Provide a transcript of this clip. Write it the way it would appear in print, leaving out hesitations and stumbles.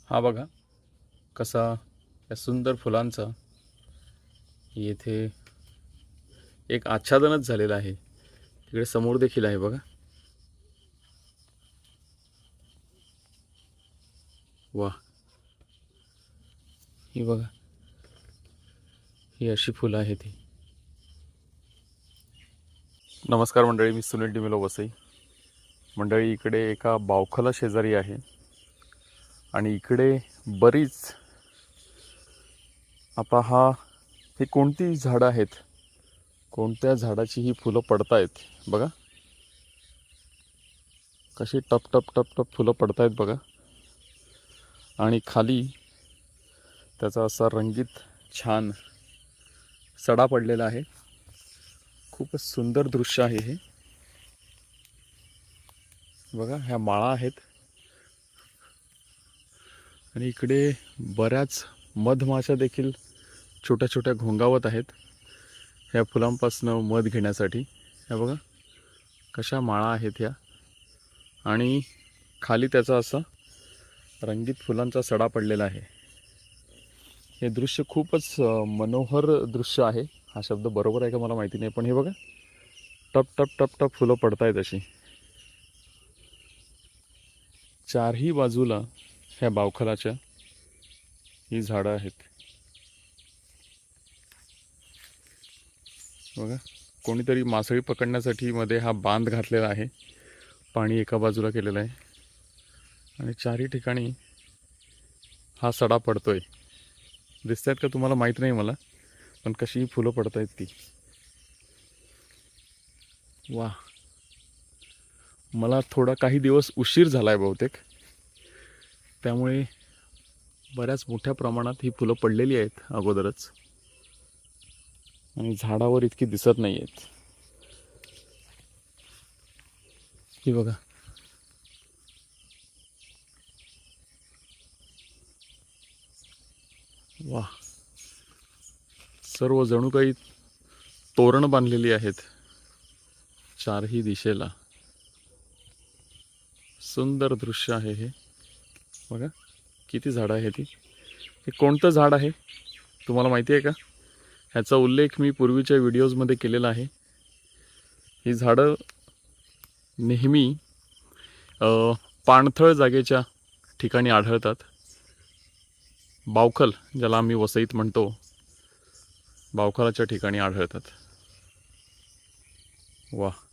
हा बघा कसा या सुंदर फुलांचा येथे एक आच्छादनच झालेलं आहे। तिकडे समोर देखील आहे बघा। वाह, ही बघा, ही अशी फुलं आहेत ही। नमस्कार मंडळी, मी सुनील डिमेलो वसई। मंडळी, इकडे एका बावखला शेजारी आहे आणि इकडे बरीच आता हे कोणती झाडं आहेत, कोणत्या झाडाची ही फुलं पडतायत बघा, कशी टप टप टप टप फुलं पडतायत बघा। आणि खाली त्याचा असा रंगीत छान सडा पडलेला आहे। खूपच सुंदर दृश्य आहे हे बघा। ह्या माळा आहेत आणि इकडे बऱ्याच मधमाशा देखील छोट्या छोट्या घोंगावत आहेत ह्या फुलांपासून मध घेण्यासाठी। हे बघा कशा माळा आहेत ह्या, आणि खाली त्याचा असा रंगीत फुलांचा सडा पडलेला आहे। हे दृश्य खूपच मनोहर दृश्य आहे। हा शब्द बरोबर आहे का मला माहिती नाही, पण हे बघा टप टप टप टप फुलं पडतायत अशी चारही बाजूला। ह्या बावखलाच्या ही झाडं आहेत बघा। कोणीतरी मासळी पकडण्यासाठी मध्ये हा बांध घातलेला आहे, पाणी एका बाजूला केलेलं आहे आणि चारही ठिकाणी हा सडा पडतोय। दिसत आहेत का तुम्हाला माहीत नाही मला, पण कशी फुलं पडतायत ती। वाह, मला थोडा काही दिवस उशीर झालाय बहुतेक, त्यामुळे बऱ्याच मोठ्या प्रमाणात ही फुलं पडलेली आहेत अगोदरच, आणि झाडावर इतकी दिसत नाही आहेत। ही बघा, वाह, सर्व जणू काही तोरण बांधलेली आहेत चारही दिशेला। सुंदर दृश्य आहे हे बघा। किती झाडं आहेत ही। हे कोणतं झाड आहे तुम्हाला माहिती आहे का? ह्याचा उल्लेख मी पूर्वीच्या व्हिडिओजमध्ये केलेला आहे। ही झाडं नेहमी पाणथळ जागेच्या ठिकाणी आढळतात। बावखल, ज्याला आम्ही वसईत म्हणतो, बावखलाच्या ठिकाणी आढळतात। वाह,